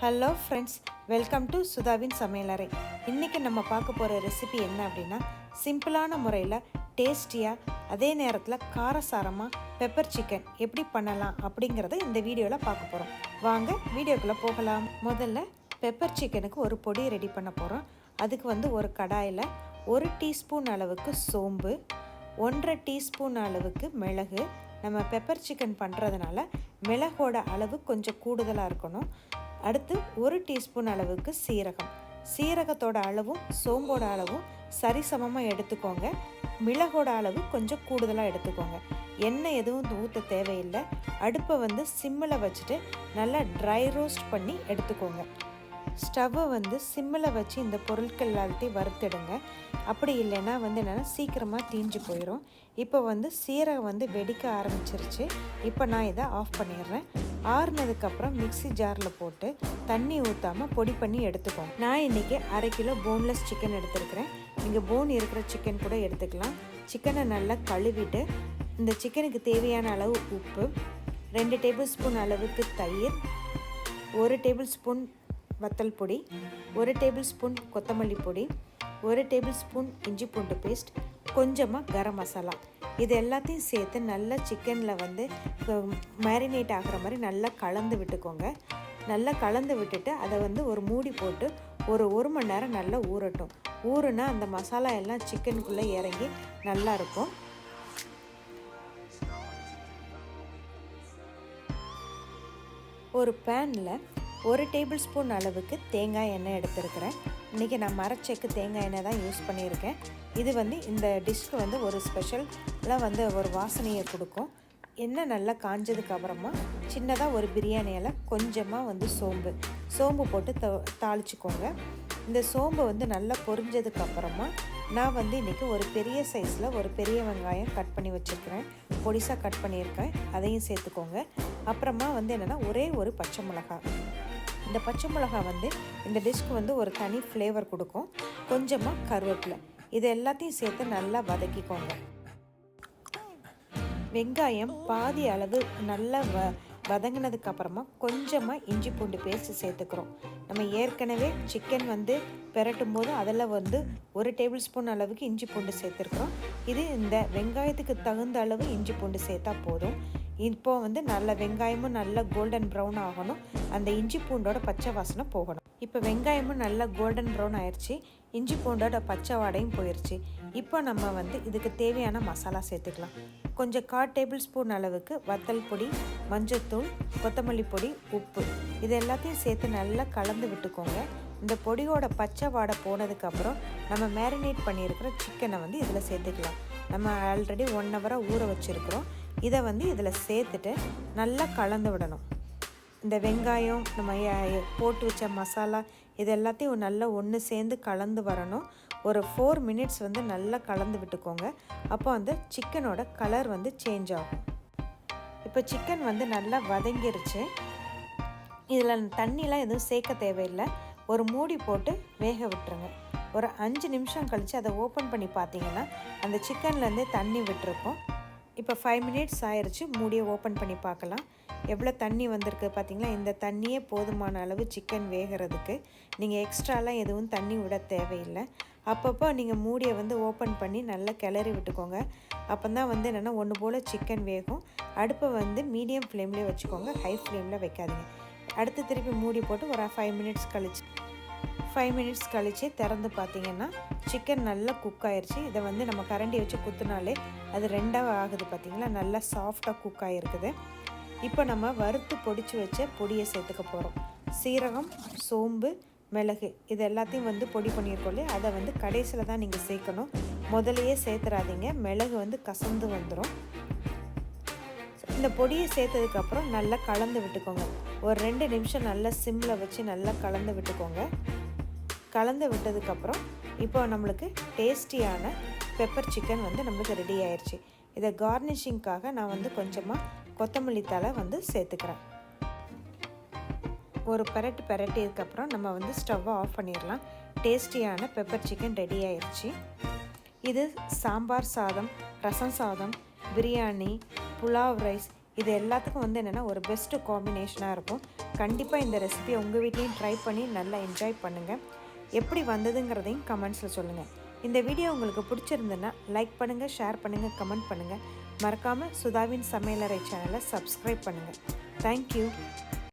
Hello friends, welcome to சுதாவின் சமையலறை. இன்றைக்கி நம்ம பார்க்க போகிற ரெசிபி என்ன அப்படின்னா, சிம்பிளான முறையில் டேஸ்டியாக அதே நேரத்தில் காரசாரமாக பெப்பர் சிக்கன் எப்படி பண்ணலாம் அப்படிங்கிறத இந்த வீடியோவில் பார்க்க போகிறோம். வாங்க வீடியோக்குள்ளே போகலாம். முதல்ல பெப்பர் சிக்கனுக்கு ஒரு பொடி ரெடி பண்ண போகிறோம். அதுக்கு ஒரு கடாயில் 1 டீஸ்பூன் அளவுக்கு சோம்பு, 1.5 டீஸ்பூன் அளவுக்கு மிளகு. நம்ம பெப்பர் சிக்கன் பண்ணுறதுனால மிளகோட அளவு கொஞ்சம் கூடுதலாக இருக்கணும். அடுத்து 1 டீஸ்பூன் அளவுக்கு சீரகத்தோட அளவும் சோம்போட அளவும் சரிசமமாக எடுத்துக்கோங்க. மிளகோட அளவு கொஞ்சம் கூடுதலாக எடுத்துக்கோங்க. எண்ணெய் எதுவும் ஊற்ற தேவையில்லை. அடுப்பை சிம்மில் வச்சுட்டு நல்லா ட்ரை ரோஸ்ட் பண்ணி எடுத்துக்கோங்க. ஸ்டவ்வை சிம்மில் வச்சு இந்த பொருட்கள் எல்லாத்தையும் வறுத்துடுங்க. அப்படி இல்லைன்னா என்னென்னா சீக்கிரமாக தீஞ்சு போயிடும். இப்போ சீரகம் வெடிக்க ஆரம்பிச்சிருச்சு. இப்போ நான் இதை ஆஃப் பண்ணிடுறேன். ஆறுனதுக்கப்புறம் மிக்ஸி ஜாரில் போட்டு தண்ணி ஊற்றாமல் பொடி பண்ணி எடுத்துக்கோங்க. நான் இன்றைக்கி 1/2 கிலோ போன்லெஸ் சிக்கன் எடுத்துருக்கிறேன். நீங்கள் போன் இருக்கிற சிக்கன் கூட எடுத்துக்கலாம். சிக்கனை நல்லா கழுவிட்டு இந்த சிக்கனுக்கு தேவையான அளவு உப்பு, 2 டேபிள் ஸ்பூன் அளவுக்கு தயிர், 1 டேபிள் ஸ்பூன் வத்தல் பொடி, 1 டேபிள் ஸ்பூன் கொத்தமல்லி பொடி, 1 டேபிள் ஸ்பூன் இஞ்சி பூண்டு பேஸ்ட், கொஞ்சமாக கரம் மசாலா, இது எல்லாத்தையும் சேர்த்து நல்லா சிக்கனில் மேரினேட் ஆகிற மாதிரி நல்லா கலந்து விட்டுக்கோங்க. நல்லா கலந்து விட்டுட்டு அதை ஒரு மூடி போட்டு ஒரு மணி நேரம் நல்லா ஊறட்டும். ஊறுனா அந்த மசாலா எல்லாம் சிக்கனுக்குள்ளே இறங்கி நல்லாயிருக்கும். ஒரு பேனில் 1 டேபிள் ஸ்பூன் அளவுக்கு தேங்காய் எண்ணெய் எடுத்துருக்கிறேன். இன்றைக்கி நான் மரச்செக்கு தேங்காய் எண்ணெய் தான் யூஸ் பண்ணியிருக்கேன். இது இந்த டிஷ்க்கு ஒரு ஸ்பெஷலாக ஒரு வாசனையை கொடுக்கும். எண்ணெய் நல்லா காஞ்சதுக்கு அப்புறமா சின்னதாக ஒரு பிரியாணி இலை, கொஞ்சமாக சோம்பு போட்டு தாளிச்சுக்கோங்க. இந்த சோம்பு நல்லா பொரிஞ்சதுக்கப்புறமா நான் இன்றைக்கி ஒரு பெரிய சைஸில் ஒரு பெரிய வெங்காயம் கட் பண்ணி வச்சுருக்கிறேன். பொடிசாக கட் பண்ணியிருக்கேன், அதையும் சேர்த்துக்கோங்க. அப்புறமா என்னென்னா ஒரே ஒரு பச்சை மிளகாய். இந்த பச்சை மிளகாய் இந்த டிஷ்க்கு ஒரு தனி ஃப்ளேவர் கொடுக்கும். கொஞ்சமாக கருவேப்பிலை, இது எல்லாத்தையும் சேர்த்து நல்லா வதக்கிக்கோங்க. வெங்காயம் பாதி அளவு நல்லா வதங்கினதுக்கப்புறமா கொஞ்சமாக இஞ்சி பூண்டு பேஸ்ட் சேர்த்துக்கிறோம். நம்ம ஏற்கனவே சிக்கன் பெரட்டும் போது அதில் 1 டேபிள் ஸ்பூன் அளவுக்கு இஞ்சி பூண்டு சேர்த்துருக்குறோம். இது இந்த வெங்காயத்துக்கு தகுந்த அளவு இஞ்சி பூண்டு சேர்த்தா போதும். இப்போது நல்ல வெங்காயமும் நல்லா கோல்டன் ப்ரௌன் ஆகணும். அந்த இஞ்சி பூண்டோட பச்சை வாசனை போகணும். இப்போ வெங்காயமும் நல்லா கோல்டன் ப்ரௌன் ஆயிடுச்சு. இஞ்சி பூண்டோட பச்சை வாடையும் போயிடுச்சு. இப்போ நம்ம இதுக்கு தேவையான மசாலா சேர்த்துக்கலாம். கொஞ்சம் 1/4 டேபிள் ஸ்பூன் அளவுக்கு வத்தல் பொடி, மஞ்சத்தூள், கொத்தமல்லி பொடி, உப்பு, இது எல்லாத்தையும் சேர்த்து நல்லா கலந்து விட்டுக்கோங்க. இந்த பொடியோட பச்சை வாடை போனதுக்கப்புறம் நம்ம மேரினேட் பண்ணியிருக்கிற சிக்கனை இதில் சேர்த்துக்கலாம். நம்ம ஆல்ரெடி 1 ஹவராக ஊற வச்சுருக்கிறோம். இதை இதில் சேர்த்துட்டு நல்லா கலந்து விடணும். இந்த வெங்காயம், நம்ம போட்டு வச்ச மசாலா, இது எல்லாத்தையும் நல்லா ஒன்று சேர்ந்து கலந்து வரணும். ஒரு 4 மினிட்ஸ் நல்லா கலந்து விட்டுக்கோங்க. அப்போ சிக்கனோட கலர் சேஞ்ச் ஆகும். இப்போ சிக்கன் நல்லா வதங்கிருச்சு. இதில் தண்ணிலாம் எதுவும் சேர்க்க தேவையில்லை. ஒரு மூடி போட்டு வேக விட்டுருங்க. ஒரு 5 நிமிஷம் கழித்து அதை ஓப்பன் பண்ணி பார்த்தீங்கன்னா அந்த சிக்கன்லேருந்தே தண்ணி விட்டுருக்கும். இப்போ 5 மினிட்ஸ் ஆயிடுச்சு. மூடியை ஓப்பன் பண்ணி பார்க்கலாம். எவ்வளோ தண்ணி வந்திருக்கு பார்த்தீங்களா? இந்த தண்ணியே போதுமான அளவு சிக்கன் வேகிறதுக்கு. நீங்கள் எக்ஸ்ட்ராலாம் எதுவும் தண்ணி விட தேவையில்லை. அப்பப்போ நீங்கள் மூடியை ஓப்பன் பண்ணி நல்லா கிளறி விட்டுக்கோங்க. அப்போ தான் என்னென்னா ஒன்று போல் சிக்கன் வேகும். அடுப்பை மீடியம் ஃப்ளேம்லேயே வச்சுக்கோங்க, ஹை ஃப்ளேமில் வைக்காதீங்க. அடுத்து திருப்பி மூடி போட்டு ஒரு 5 மினிட்ஸ் கழித்து திறந்து பார்த்தீங்கன்னா சிக்கன் நல்லா குக் ஆயிடுச்சு. இதை நம்ம கரண்டி வச்சு குத்துனாலே அது 2ஆக ஆகுது. பார்த்தீங்களா, நல்லா சாஃப்டாக குக் ஆகிருக்குது. இப்போ நம்ம வறுத்து பொடிச்சு வச்ச பொடியை சேர்த்துக்க போகிறோம். சீரகம், சோம்பு, மிளகு, இது எல்லாத்தையும் பொடி பண்ணியிருக்கோம். அதை கடைசியில் தான் நீங்கள் சேர்க்கணும். முதலையே சேர்த்துறாதீங்க, மிளகு கசந்து வந்துடும். இந்த பொடியை சேர்த்ததுக்கப்புறம் நல்லா கலந்து விட்டுக்கோங்க. ஒரு 2 நிமிஷம் நல்லா சிம்மில் வச்சு நல்லா கலந்து விட்டுக்கோங்க. கலந்து விட்டதுக்கப்புறம் இப்போ நம்மளுக்கு டேஸ்டியான பெப்பர் சிக்கன் நம்மளுக்கு ரெடி ஆயிடுச்சு. இதை கார்னிஷிங்காக நான் கொஞ்சமாக கொத்தமல்லி தழை சேர்த்துக்கிறேன். ஒரு பெரட்டியதுக்கப்புறம் நம்ம ஸ்டவ்வை ஆஃப் பண்ணிடலாம். டேஸ்டியான பெப்பர் சிக்கன் ரெடி ஆயிடுச்சு. இது சாம்பார் சாதம், ரசம் சாதம், பிரியாணி, புலாவ் ரைஸ், இது எல்லாத்துக்கும் வந்து என்னென்னா ஒரு பெஸ்ட்டு காம்பினேஷனாக இருக்கும். கண்டிப்பாக இந்த ரெசிபியை உங்கள் வீட்லேயும் ட்ரை பண்ணி நல்லா என்ஜாய் பண்ணுங்கள். எப்படி வந்ததுங்கிறதையும் கமெண்ட்ஸில் சொல்லுங்கள். இந்த வீடியோ உங்களுக்கு பிடிச்சிருந்துன்னா லைக் பண்ணுங்கள், ஷேர் பண்ணுங்கள், கமெண்ட் பண்ணுங்கள். மறக்காமல் சுதாவின் சமையலறை சேனலை சப்ஸ்கிரைப் பண்ணுங்கள். தேங்க்யூ.